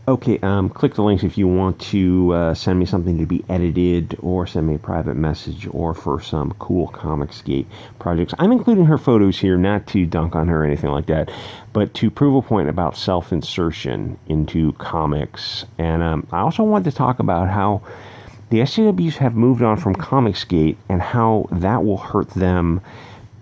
Okay, click the links if you want to send me something to be edited, or send me a private message, or for some cool comicsgate projects. I'm including her photos here not to dunk on her or anything like that, but to prove a point about self-insertion into comics. And I also wanted to talk about how the SJWs have moved on from comicsgate and how that will hurt them,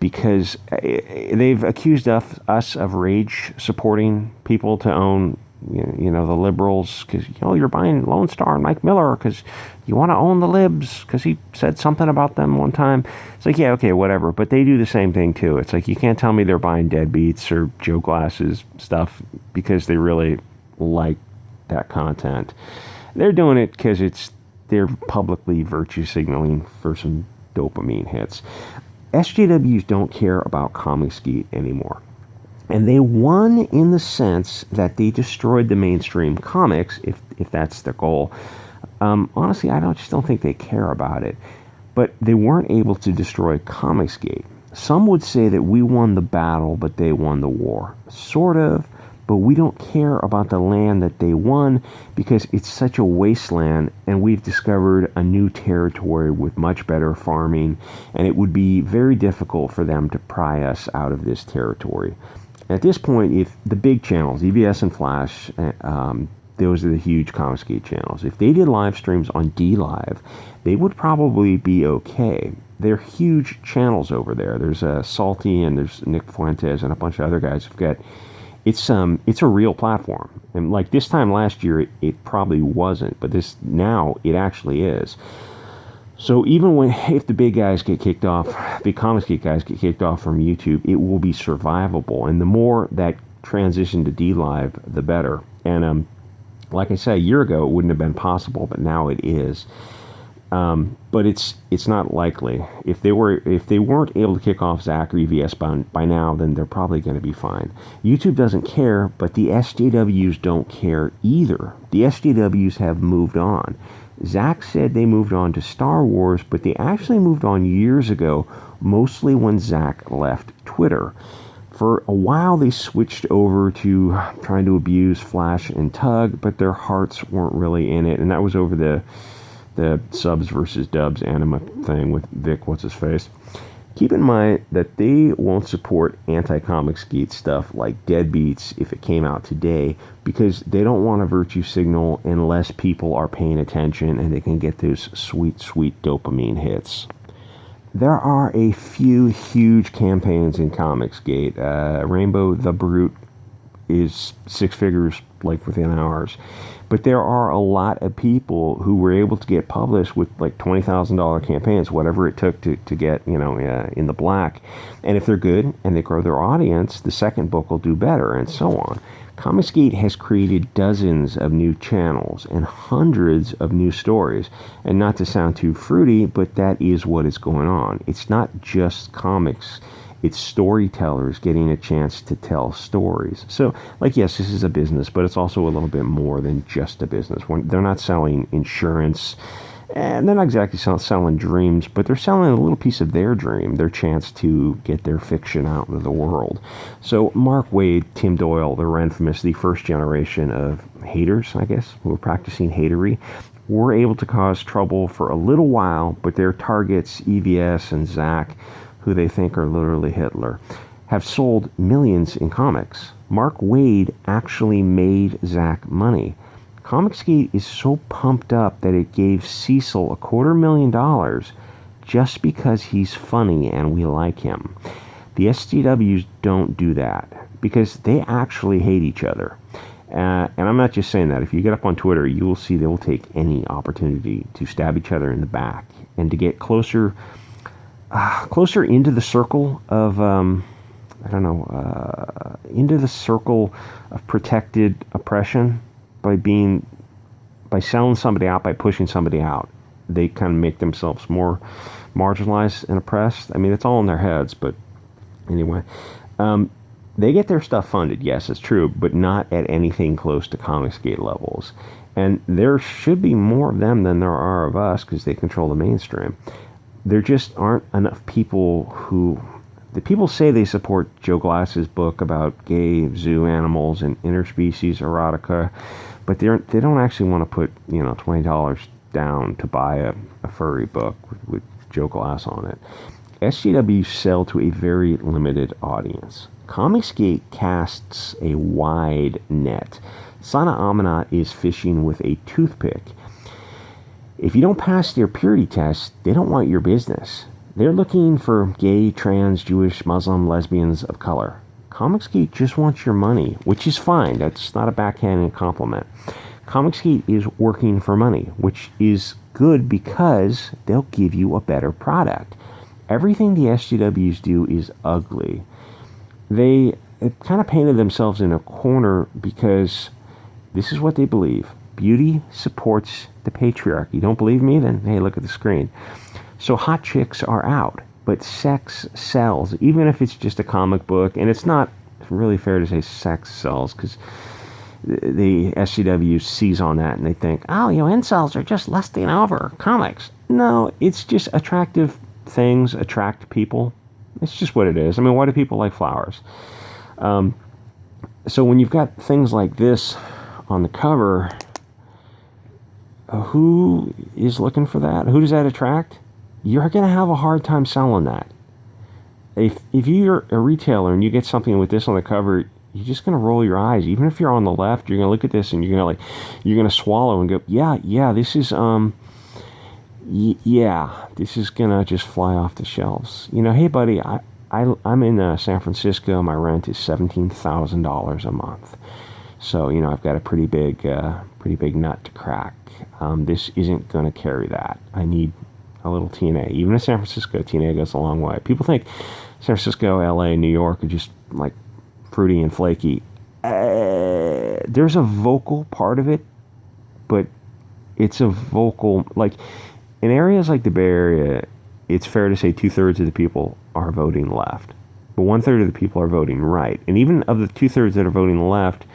because they've accused us of rage supporting people to own, you know, the liberals, because, you know, you're buying Lonestar and Mike Miller because you want to own the libs because he said something about them one time. It's like, yeah, okay, whatever. But they do the same thing too. It's like, you can't tell me they're buying Deadbeats or Joe Glass's stuff because they really like that content. They're doing it because they're publicly virtue signaling for some dopamine hits. SJWs don't care about comicsgate anymore. And they won in the sense that they destroyed the mainstream comics, if that's their goal. Honestly, I just don't think they care about it. But they weren't able to destroy comicsgate. Some would say that we won the battle, but they won the war. Sort of, but we don't care about the land that they won because it's such a wasteland, and we've discovered a new territory with much better farming, and it would be very difficult for them to pry us out of this territory. At this point, if the big channels, EBS and Flash, those are the huge comicsgate channels. If they did live streams on DLive, they would probably be okay. They're huge channels over there. There's Salty, and there's Nick Fuentes and a bunch of other guys who've got. It's a real platform, and like this time last year, it probably wasn't, but now it actually is. So even if the big guys get kicked off, big comicsgate guys get kicked off from YouTube, it will be survivable, and the more that transition to DLive, the better. And like I said, a year ago, it wouldn't have been possible, but now it is. But it's not likely. If they weren't able to kick off Zach or EVS by now, then they're probably going to be fine. YouTube doesn't care, but the SJWs don't care either. The SJWs have moved on. Zach said they moved on to Star Wars, but they actually moved on years ago, mostly when Zach left Twitter. For a while, they switched over to trying to abuse Flash and Tug, but their hearts weren't really in it, and that was over the subs versus dubs anime thing with Vic What's-His-Face. Keep in mind that they won't support anti-comicsgate stuff like Deadbeats if it came out today, because they don't want a virtue signal unless people are paying attention and they can get those sweet, sweet dopamine hits. There are a few huge campaigns in comicsgate. Rainbow the Brute is six figures like within hours. But there are a lot of people who were able to get published with like $20,000 campaigns, whatever it took to get, in the black. And if they're good and they grow their audience, the second book will do better, and so on. Comicsgate has created dozens of new channels and hundreds of new stories. And not to sound too fruity, but that is what is going on. It's not just comics. It's storytellers getting a chance to tell stories. So, yes, this is a business, but it's also a little bit more than just a business. They're not selling insurance, and they're not exactly selling dreams, but they're selling a little piece of their dream, their chance to get their fiction out into the world. So Mark Waid, Tim Doyle, they're infamous, the first generation of haters, I guess, who are practicing hatery, were able to cause trouble for a little while, but their targets, EVS and Zach, who they think are literally Hitler, have sold millions in comics. Mark Waid actually made Zach money. Comicsgate is so pumped up that it gave Cecil $250,000 just because he's funny and we like him. The SJWs don't do that because they actually hate each other. And I'm not just saying that. If you get up on Twitter, you will see they will take any opportunity to stab each other in the back and to get closer into the circle of, into the circle of protected oppression by selling somebody out, by pushing somebody out. They kind of make themselves more marginalized and oppressed. I mean, it's all in their heads, but anyway. They get their stuff funded, yes, it's true, but not at anything close to Comicsgate levels. And there should be more of them than there are of us because they control the mainstream. There just aren't enough people who... The people say they support Joe Glass's book about gay zoo animals and interspecies erotica, but they don't actually want to put, $20 down to buy a furry book with Joe Glass on it. SJWs sell to a very limited audience. Comicsgate casts a wide net. Sana Amanat is fishing with a toothpick. If you don't pass their purity test, they don't want your business. They're looking for gay, trans, Jewish, Muslim, lesbians of color. Comicsgate just wants your money, which is fine. That's not a backhanded compliment. Comicsgate is working for money, which is good because they'll give you a better product. Everything the SJWs do is ugly. They kind of painted themselves in a corner because this is what they believe. Beauty supports the patriarchy. Don't believe me? Then, hey, look at the screen. So hot chicks are out, but sex sells, even if it's just a comic book. And it's not really fair to say sex sells, because the SJW seize on that and they think, incels are just lusting over comics. No, it's just attractive things attract people. It's just what it is. I mean, why do people like flowers? So when you've got things like this on the cover, who is looking for that? Who does that attract? You're going to have a hard time selling that. If you're a retailer and you get something with this on the cover, you're just going to roll your eyes. Even if you're on the left, you're going to look at this and you're going to swallow and go, yeah, this is this is going to just fly off the shelves. Hey buddy, I'm in San Francisco. My rent is $17,000 a month. So, I've got a pretty big nut to crack. This isn't going to carry that. I need a little TNA. Even in San Francisco, TNA goes a long way. People think San Francisco, LA, New York are just like fruity and flaky. There's a vocal part of it, but it's a vocal, like in areas like the Bay Area, it's fair to say 2/3 of the people are voting left, but 1/3 of the people are voting right. And even of the 2/3 that are voting left,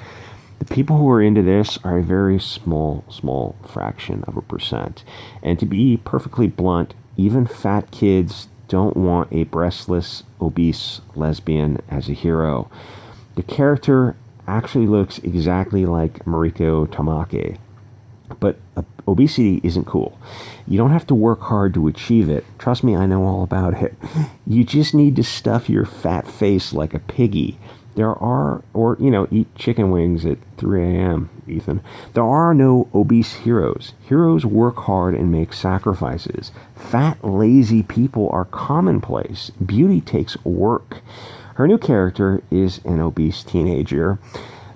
the people who are into this are a very small fraction of a percent. And to be perfectly blunt, even fat kids don't want a breastless, obese lesbian as a hero. The character actually looks exactly like Mariko Tamaki, but obesity isn't cool. You don't have to work hard to achieve it. Trust me, I know all about it. You just need to stuff your fat face like a piggy. Eat chicken wings at 3 a.m., Ethan. There are no obese heroes. Heroes work hard and make sacrifices. Fat, lazy people are commonplace. Beauty takes work. Her new character is an obese teenager.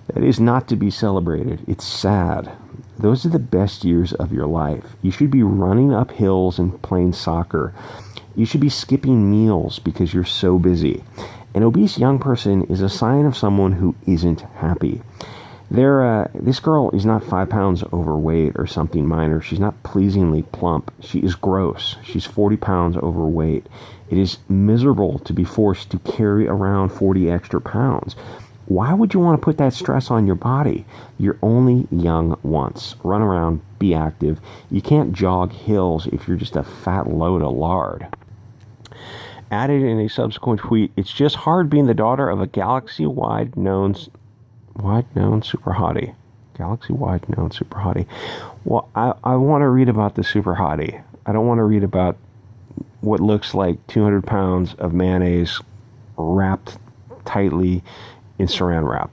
That is not to be celebrated. It's sad. Those are the best years of your life. You should be running up hills and playing soccer. You should be skipping meals because you're so busy. An obese young person is a sign of someone who isn't happy. This girl is not 5 pounds overweight or something minor. She's not pleasingly plump. She is gross. She's 40 pounds overweight. It is miserable to be forced to carry around 40 extra pounds. Why would you want to put that stress on your body? You're only young once. Run around, be active. You can't jog hills if you're just a fat load of lard. Added in a subsequent tweet, it's just hard being the daughter of a galaxy-wide known super hottie. Galaxy-wide known super hottie. Well, I want to read about the super hottie. I don't want to read about what looks like 200 pounds of mayonnaise wrapped tightly in saran wrap.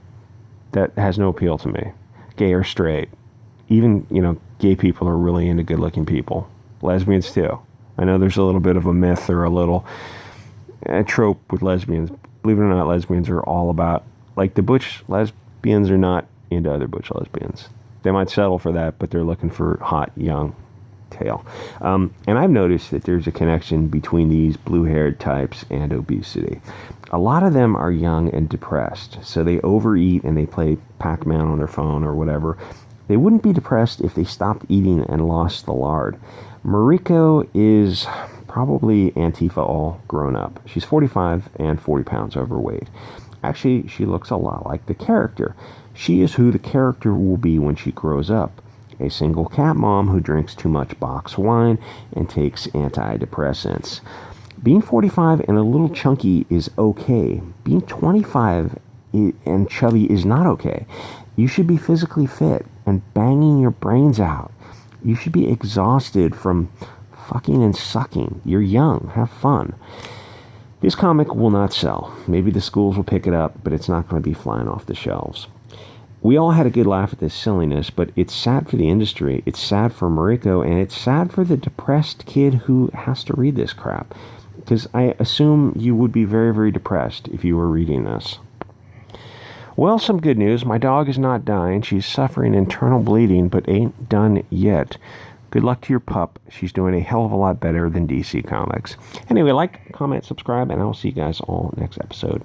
That has no appeal to me. Gay or straight. Even, gay people are really into good-looking people. Lesbians, too. I know there's a little bit of a myth or a little trope with lesbians. Believe it or not, lesbians are all about, like, the butch lesbians are not into other butch lesbians. They might settle for that, but they're looking for hot, young tail. And I've noticed that there's a connection between these blue-haired types and obesity. A lot of them are young and depressed, so they overeat and they play Pac-Man on their phone or whatever. They wouldn't be depressed if they stopped eating and lost the lard. Mariko is probably Antifa all grown up. She's 45 and 40 pounds overweight. Actually, she looks a lot like the character. She is who the character will be when she grows up. A single cat mom who drinks too much box wine and takes antidepressants. Being 45 and a little chunky is okay. Being 25 and chubby is not okay. You should be physically fit. and banging your brains out. You should be exhausted from fucking and sucking. You're young. Have fun. This comic will not sell. Maybe the schools will pick it up, but it's not going to be flying off the shelves. We all had a good laugh at this silliness, but it's sad for the industry. It's sad for Mariko, and it's sad for the depressed kid who has to read this crap. Because I assume you would be very, very depressed if you were reading this. Well, some good news. My dog is not dying. She's suffering internal bleeding, but ain't done yet. Good luck to your pup. She's doing a hell of a lot better than DC Comics. Anyway, like, comment, subscribe, and I'll see you guys all next episode.